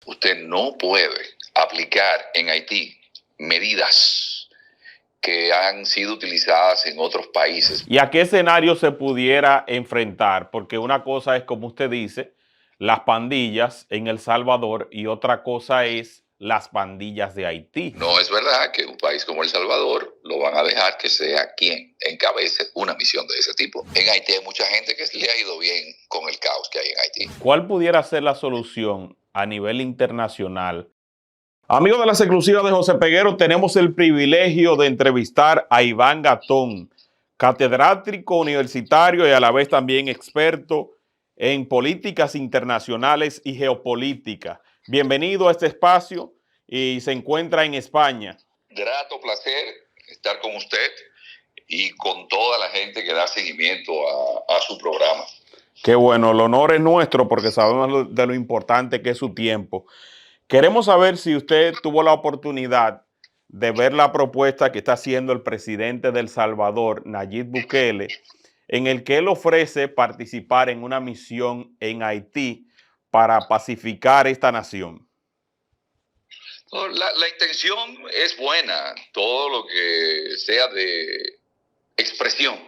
Usted no puede aplicar en Haití medidas que han sido utilizadas en otros países. ¿Y a qué escenario se pudiera enfrentar? Porque una cosa es, como usted dice, las pandillas en El Salvador y otra cosa es las pandillas de Haití. No es verdad que un país como El Salvador lo van a dejar que sea quien encabece una misión de ese tipo. En Haití hay mucha gente que le ha ido bien con el caos que hay en Haití. ¿Cuál pudiera ser la solución a nivel internacional? Amigos de las exclusivas de José Peguero, tenemos el privilegio de entrevistar a Iván Gatón, catedrático universitario y a la vez también experto en políticas internacionales y geopolítica. Bienvenido a este espacio y se encuentra en España. Grato placer estar con usted y con toda la gente que da seguimiento a su programa. Qué bueno, el honor es nuestro porque sabemos de lo importante que es su tiempo. Queremos saber si usted tuvo la oportunidad de ver la propuesta que está haciendo el presidente de El Salvador, Nayib Bukele, en el que él ofrece participar en una misión en Haití para pacificar esta nación. La intención es buena, todo lo que sea de expresión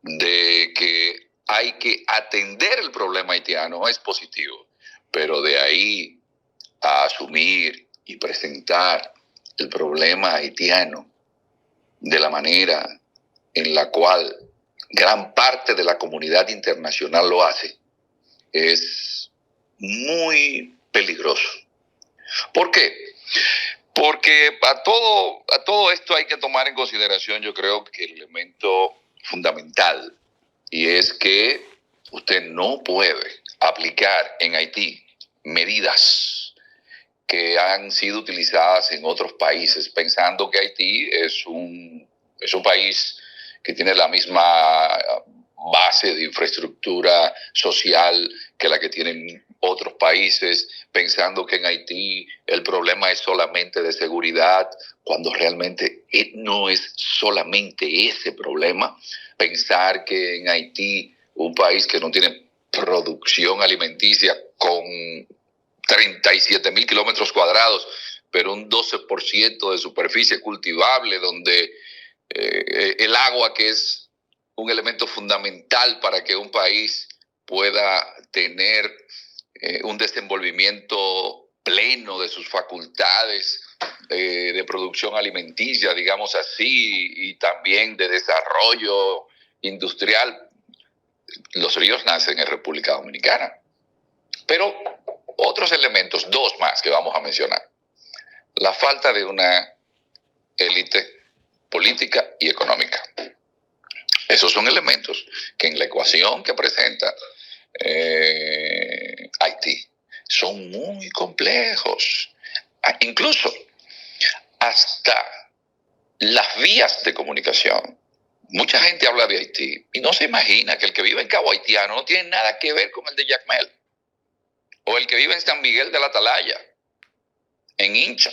de que hay que atender el problema haitiano es positivo, pero de ahí a asumir y presentar el problema haitiano de la manera en la cual gran parte de la comunidad internacional lo hace, es muy peligroso. ¿Por qué? Porque a todo esto hay que tomar en consideración, yo creo que el elemento fundamental, y es que usted no puede aplicar en Haití medidas que han sido utilizadas en otros países, pensando que Haití es un país que tiene la misma base de infraestructura social que la que tienen otros países, pensando que en Haití el problema es solamente de seguridad, cuando realmente no es solamente ese problema. Pensar que en Haití, un país que no tiene producción alimenticia con 37,000 kilómetros cuadrados, pero un 12% de superficie cultivable, donde el agua, que es un elemento fundamental para que un país pueda tener un desenvolvimiento pleno de sus facultades de producción alimenticia, digamos así, y también de desarrollo industrial. Los ríos nacen en República Dominicana. Pero otros elementos, dos más que vamos a mencionar. La falta de una élite política y económica. Esos son elementos que en la ecuación que presenta Haití son muy complejos. Incluso hasta las vías de comunicación. Mucha gente habla de Haití y no se imagina que el que vive en Cabo Haitiano no tiene nada que ver con el de Jacmel, o el que vive en San Miguel de la Atalaya, en Hincha,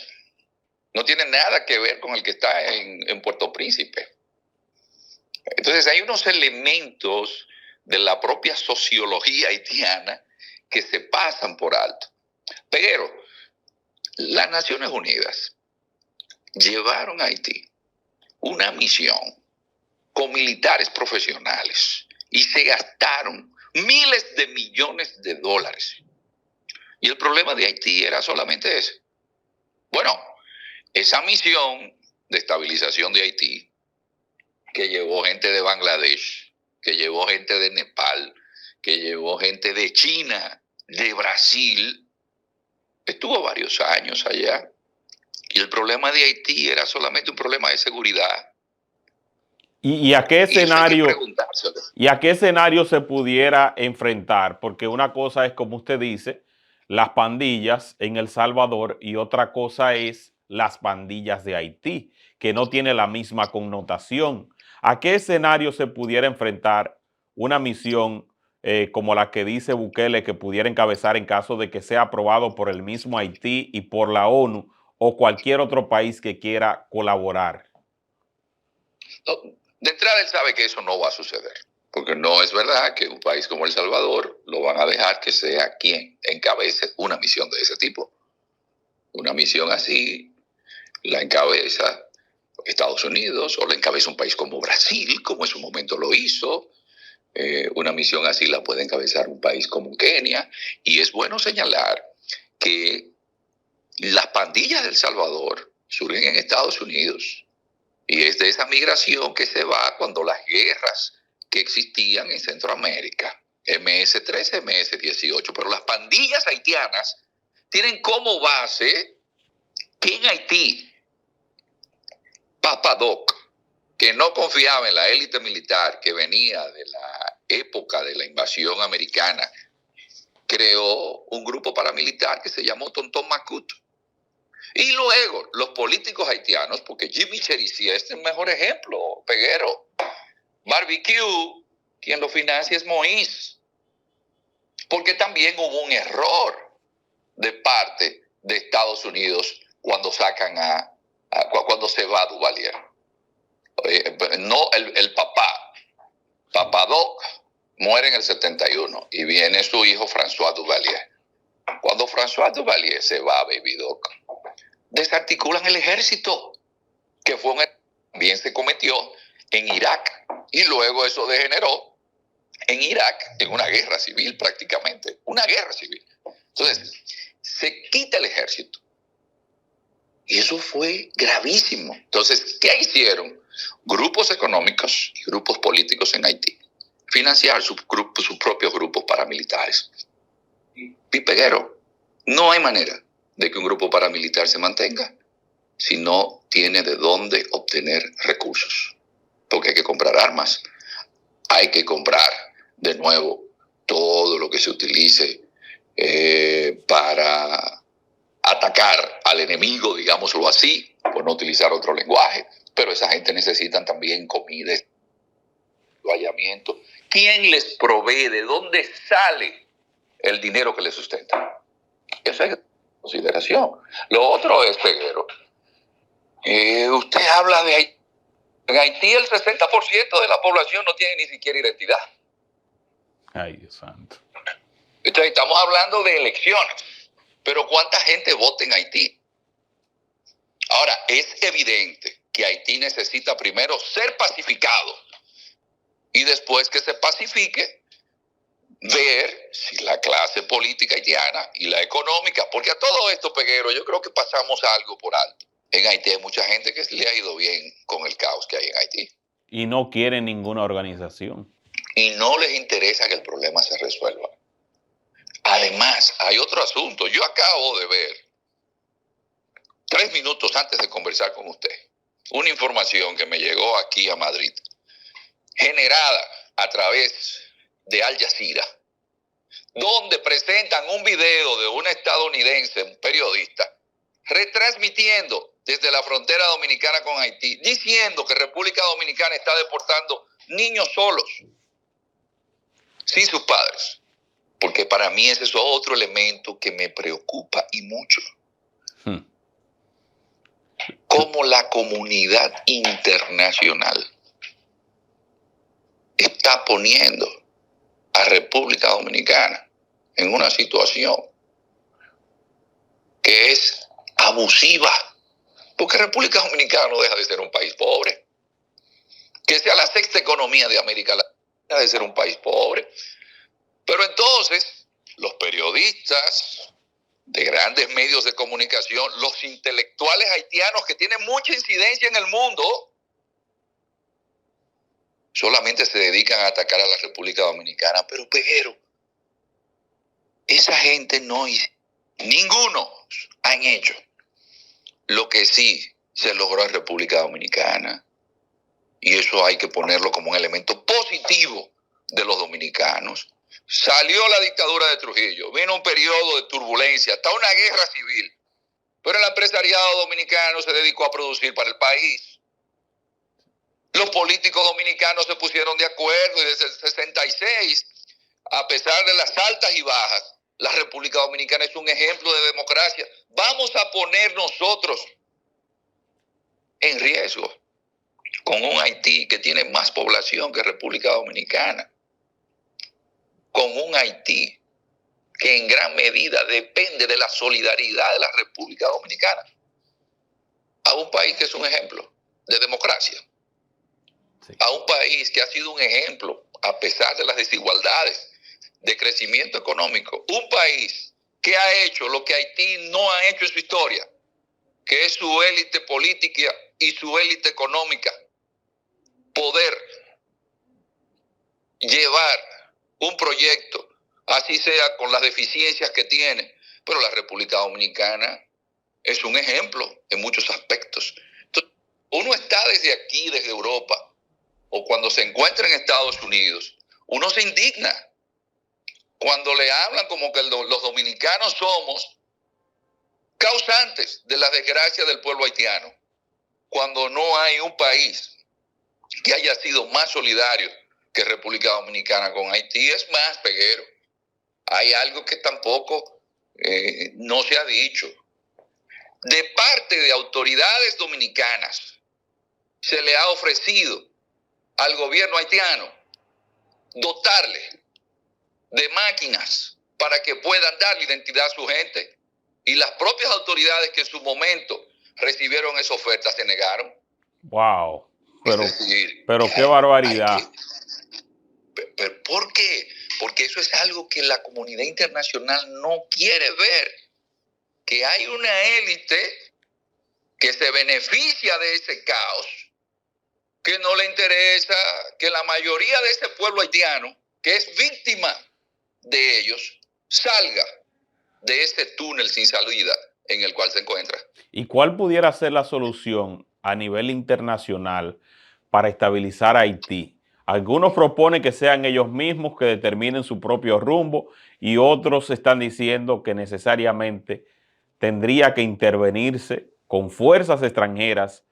no tiene nada que ver con el que está en Puerto Príncipe. Entonces hay unos elementos de la propia sociología haitiana que se pasan por alto. Pero las Naciones Unidas llevaron a Haití una misión con militares profesionales y se gastaron miles de millones de dólares. Y el problema de Haití era solamente ese. Bueno, esa misión de estabilización de Haití, que llevó gente de Bangladesh, que llevó gente de Nepal, que llevó gente de China, de Brasil, estuvo varios años allá. Y el problema de Haití era solamente un problema de seguridad. ¿Y a qué escenario se pudiera enfrentar? Porque una cosa es, como usted dice, las pandillas en El Salvador y otra cosa es las pandillas de Haití, que no tiene la misma connotación. ¿A qué escenario se pudiera enfrentar una misión como la que dice Bukele que pudiera encabezar en caso de que sea aprobado por el mismo Haití y por la ONU o cualquier otro país que quiera colaborar? De entrada él sabe que eso no va a suceder. Porque no es verdad que un país como El Salvador lo van a dejar que sea quien encabece una misión de ese tipo. Una misión así la encabeza Estados Unidos o la encabeza un país como Brasil, como en su momento lo hizo. Una misión así la puede encabezar un país como Kenia. Y es bueno señalar que las pandillas de El Salvador surgen en Estados Unidos. Y es de esa migración que se va cuando las guerras que existían en Centroamérica, MS-13, MS-18, pero las pandillas haitianas tienen como base que en Haití, Papa Doc, que no confiaba en la élite militar que venía de la época de la invasión americana, creó un grupo paramilitar que se llamó Tontón Macut. Y luego los políticos haitianos, porque Jimmy Cherizier es el mejor ejemplo, Peguero. Barbecue, quien lo financia es Moïse. Porque también hubo un error de parte de Estados Unidos cuando sacan cuando se va a Duvalier. No, el Papá Doc, muere en el 71 y viene su hijo François Duvalier. Cuando François Duvalier se va a Baby Doc, desarticulan el ejército, que fue también se cometió en Irak, y luego eso degeneró en Irak en una guerra civil prácticamente, una guerra civil. Entonces, se quita el ejército. Y eso fue gravísimo. Entonces, ¿qué hicieron? Grupos económicos y grupos políticos en Haití. Financiar sus propios grupos paramilitares. Y Peguero, no hay manera de que un grupo paramilitar se mantenga si no tiene de dónde obtener recursos. Porque hay que comprar armas, hay que comprar de nuevo todo lo que se utilice para atacar al enemigo, digámoslo así, por no utilizar otro lenguaje. Pero esa gente necesita también comida, alojamiento. ¿Quién les provee? ¿De dónde sale el dinero que les sustenta? Eso es consideración. Lo otro es, Peguero, usted habla de Haití. En Haití el 60% de la población no tiene ni siquiera identidad. Ay, Dios santo. Entonces estamos hablando de elecciones, pero ¿cuánta gente vota en Haití? Ahora, es evidente que Haití necesita primero ser pacificado y después que se pacifique, ver si la clase política haitiana y la económica, porque a todo esto, Peguero, yo creo que pasamos algo por alto. En Haití hay mucha gente que le ha ido bien con el caos que hay en Haití. Y no quieren ninguna organización. Y no les interesa que el problema se resuelva. Además, hay otro asunto. Yo acabo de ver, 3 minutos antes de conversar con usted, una información que me llegó aquí a Madrid, generada a través de Al Jazeera, donde presentan un video de un estadounidense, un periodista, retransmitiendo desde la frontera dominicana con Haití, diciendo que República Dominicana está deportando niños solos, sin sus padres. Porque para mí ese es otro elemento que me preocupa y mucho. Cómo la comunidad internacional está poniendo a República Dominicana en una situación que es abusiva. Porque República Dominicana no deja de ser un país pobre. Que sea la 6ª economía de América Latina, deja de ser un país pobre. Pero entonces, los periodistas de grandes medios de comunicación, los intelectuales haitianos que tienen mucha incidencia en el mundo, solamente se dedican a atacar a la República Dominicana. Pero, Peguero, esa gente no, ninguno han hecho lo que sí se logró en República Dominicana. Y eso hay que ponerlo como un elemento positivo de los dominicanos. Salió la dictadura de Trujillo, vino un periodo de turbulencia, hasta una guerra civil. Pero el empresariado dominicano se dedicó a producir para el país. Los políticos dominicanos se pusieron de acuerdo y desde el 66, a pesar de las altas y bajas, la República Dominicana es un ejemplo de democracia. Vamos a poner nosotros en riesgo con un Haití que tiene más población que República Dominicana, con un Haití que en gran medida depende de la solidaridad de la República Dominicana, a un país que es un ejemplo de democracia, sí, a un país que ha sido un ejemplo a pesar de las desigualdades de crecimiento económico, un país que ha hecho lo que Haití no ha hecho en su historia, que es su élite política y su élite económica, poder llevar un proyecto, así sea con las deficiencias que tiene, pero la República Dominicana es un ejemplo en muchos aspectos. Entonces, uno está desde aquí, desde Europa, o cuando se encuentra en Estados Unidos, uno se indigna cuando le hablan como que los dominicanos somos causantes de la desgracia del pueblo haitiano, cuando no hay un país que haya sido más solidario que República Dominicana con Haití. Es más, Peguero, hay algo que tampoco no se ha dicho. De parte de autoridades dominicanas se le ha ofrecido al gobierno haitiano dotarle de máquinas para que puedan darle identidad a su gente, y las propias autoridades que en su momento recibieron esa oferta se negaron. Wow, pero, es decir, qué barbaridad. Pero ¿por qué? Porque eso es algo que la comunidad internacional no quiere ver, que hay una élite que se beneficia de ese caos, que no le interesa que la mayoría de ese pueblo haitiano, que es víctima de ellos, salga de ese túnel sin salida en el cual se encuentra. ¿Y cuál pudiera ser la solución a nivel internacional para estabilizar a Haití? Algunos proponen que sean ellos mismos que determinen su propio rumbo, y otros están diciendo que necesariamente tendría que intervenirse con fuerzas extranjeras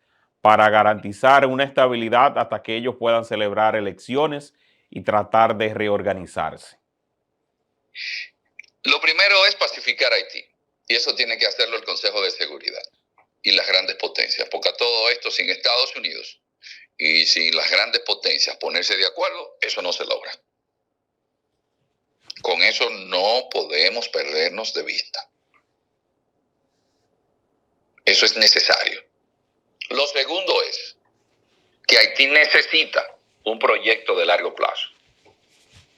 para garantizar una estabilidad hasta que ellos puedan celebrar elecciones y tratar de reorganizarse. Lo primero es pacificar Haití, y eso tiene que hacerlo el Consejo de Seguridad y las grandes potencias, porque a todo esto sin Estados Unidos y sin las grandes potencias ponerse de acuerdo, eso no se logra. Con eso no podemos perdernos de vista. Eso es necesario. Lo segundo es que Haití necesita un proyecto de largo plazo,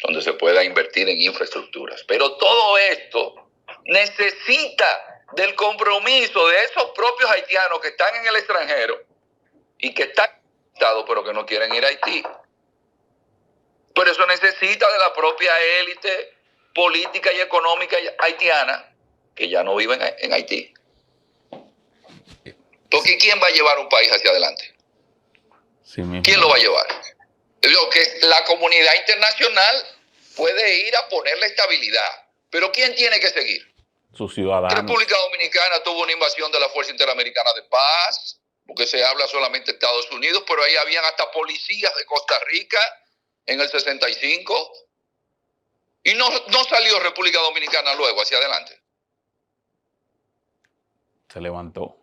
donde se pueda invertir en infraestructuras. Pero todo esto necesita del compromiso de esos propios haitianos que están en el extranjero y que están pero que no quieren ir a Haití. Pero eso necesita de la propia élite política y económica haitiana que ya no viven en Haití. Porque ¿quién va a llevar un país hacia adelante? Sí, ¿quién lo va a llevar? Lo que la comunidad internacional puede ir a ponerle estabilidad, pero ¿quién tiene que seguir? Sus ciudadanos. República Dominicana tuvo una invasión de la Fuerza Interamericana de Paz, porque se habla solamente de Estados Unidos, pero ahí habían hasta policías de Costa Rica en el 65, y no salió República Dominicana luego hacia adelante. Se levantó.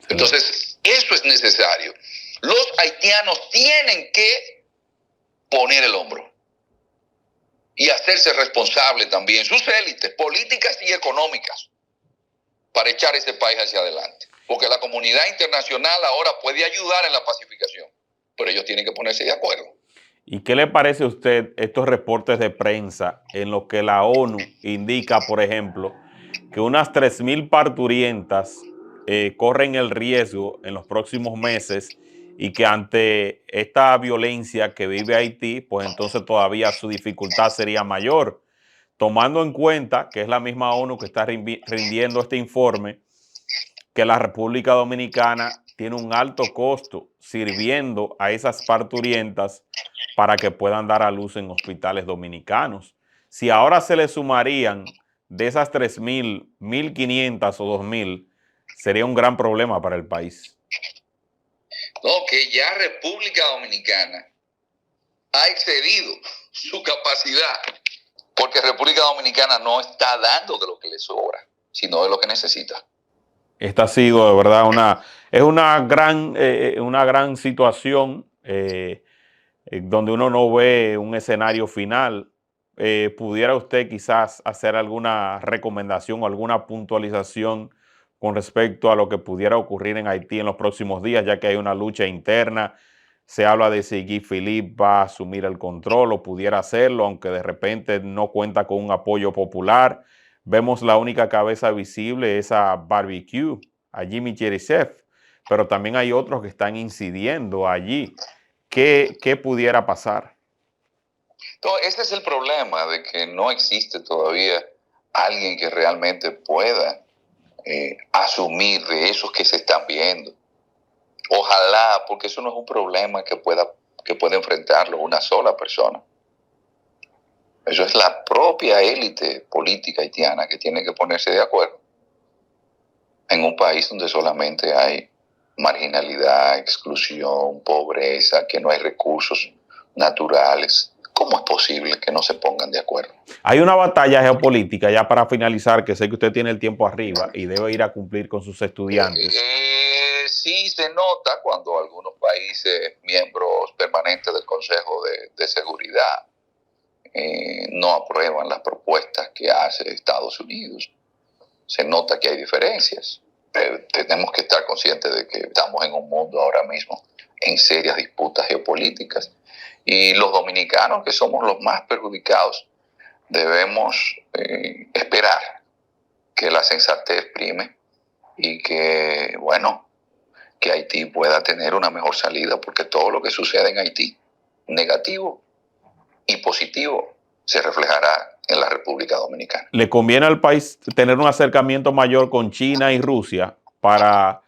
Entonces, eso es necesario. Los haitianos tienen que poner el hombro y hacerse responsable también, sus élites políticas y económicas, para echar ese país hacia adelante. Porque la comunidad internacional ahora puede ayudar en la pacificación, pero ellos tienen que ponerse de acuerdo. ¿Y qué le parece a usted estos reportes de prensa en los que la ONU indica, por ejemplo, que unas 3.000 parturientas corren el riesgo en los próximos meses, y que ante esta violencia que vive Haití, pues entonces todavía su dificultad sería mayor, tomando en cuenta que es la misma ONU que está rindiendo este informe, que la República Dominicana tiene un alto costo sirviendo a esas parturientas para que puedan dar a luz en hospitales dominicanos? Si ahora se le sumarían de esas 3.000, 1.500 o 2.000, sería un gran problema para el país. No, que ya República Dominicana ha excedido su capacidad, porque República Dominicana no está dando de lo que le sobra, sino de lo que necesita. Esta ha sido de verdad es una gran situación donde uno no ve un escenario final. ¿Pudiera usted quizás hacer alguna recomendación o alguna puntualización con respecto a lo que pudiera ocurrir en Haití en los próximos días, ya que hay una lucha interna? Se habla de si Guy Philippe va a asumir el control o pudiera hacerlo, aunque de repente no cuenta con un apoyo popular. Vemos la única cabeza visible, esa Barbecue, a Jimmy Cherisev, pero también hay otros que están incidiendo allí. ¿Qué pudiera pasar? Entonces, ese es el problema, de que no existe todavía alguien que realmente pueda asumir de esos que se están viendo. Ojalá, porque eso no es un problema que pueda enfrentarlo una sola persona. Eso es la propia élite política haitiana que tiene que ponerse de acuerdo en un país donde solamente hay marginalidad, exclusión, pobreza, que no hay recursos naturales. ¿Cómo es posible que no se pongan de acuerdo? Hay una batalla geopolítica, ya para finalizar, que sé que usted tiene el tiempo arriba y debe ir a cumplir con sus estudiantes. Sí se nota cuando algunos países, miembros permanentes del Consejo de Seguridad, no aprueban las propuestas que hace Estados Unidos. Se nota que hay diferencias. Tenemos que estar conscientes de que estamos en un mundo ahora mismo en serias disputas geopolíticas, y los dominicanos, que somos los más perjudicados, debemos esperar que la sensatez prime y que, bueno, que Haití pueda tener una mejor salida, porque todo lo que sucede en Haití, negativo y positivo, se reflejará en la República Dominicana. ¿Le conviene al país tener un acercamiento mayor con China y Rusia para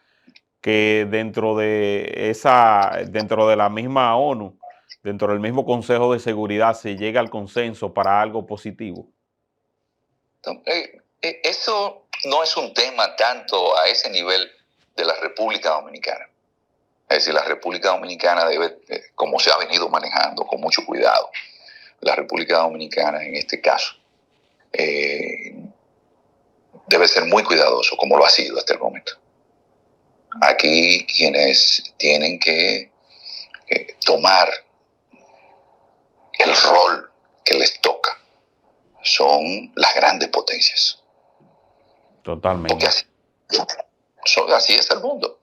que dentro de la misma ONU, dentro del mismo Consejo de Seguridad, se llegue al consenso para algo positivo? Eso no es un tema tanto a ese nivel de la República Dominicana. Es decir, la República Dominicana debe, como se ha venido manejando con mucho cuidado, la República Dominicana en este caso debe ser muy cuidadoso, como lo ha sido hasta el momento. Aquí quienes tienen que tomar el rol que les toca son las grandes potencias. Totalmente. Porque así es el mundo.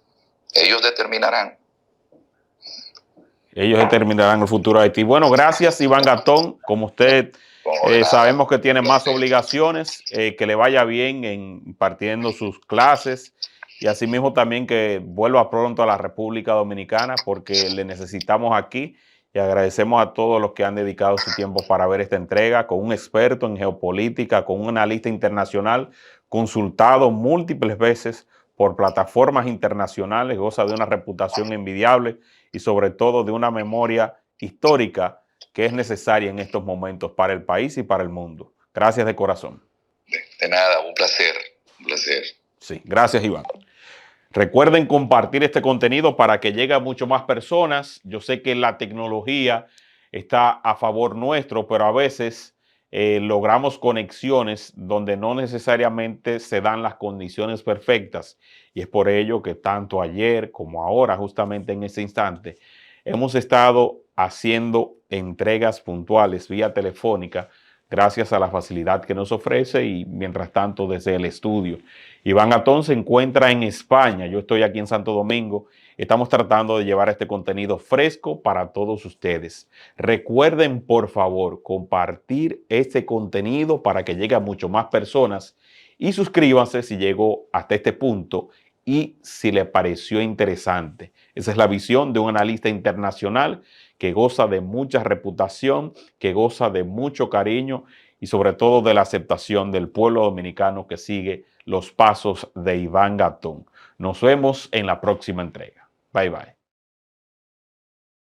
Ellos determinarán. Ellos determinarán el futuro de Haití. Bueno, gracias, Iván Gatón. Como usted sabemos que tiene más obligaciones, que le vaya bien impartiendo sus clases y asimismo también que vuelva pronto a la República Dominicana, porque le necesitamos aquí, y agradecemos a todos los que han dedicado su tiempo para ver esta entrega con un experto en geopolítica, con un analista internacional consultado múltiples veces por plataformas internacionales, goza de una reputación envidiable y sobre todo de una memoria histórica que es necesaria en estos momentos para el país y para el mundo. Gracias de corazón. De nada, un placer, un placer. Sí, gracias, Iván. Recuerden compartir este contenido para que llegue a mucho más personas. Yo sé que la tecnología está a favor nuestro, pero a veces logramos conexiones donde no necesariamente se dan las condiciones perfectas. Y es por ello que tanto ayer como ahora, justamente en este instante, hemos estado haciendo entregas puntuales vía telefónica gracias a la facilidad que nos ofrece y mientras tanto desde el estudio. Iván Gatón se encuentra en España, yo estoy aquí en Santo Domingo. Estamos tratando de llevar este contenido fresco para todos ustedes. Recuerden, por favor, compartir este contenido para que llegue a mucho más personas y suscríbanse si llegó hasta este punto y si le pareció interesante. Esa es la visión de un analista internacional que goza de mucha reputación, que goza de mucho cariño y sobre todo de la aceptación del pueblo dominicano que sigue los pasos de Iván Gatón. Nos vemos en la próxima entrega. Bye bye.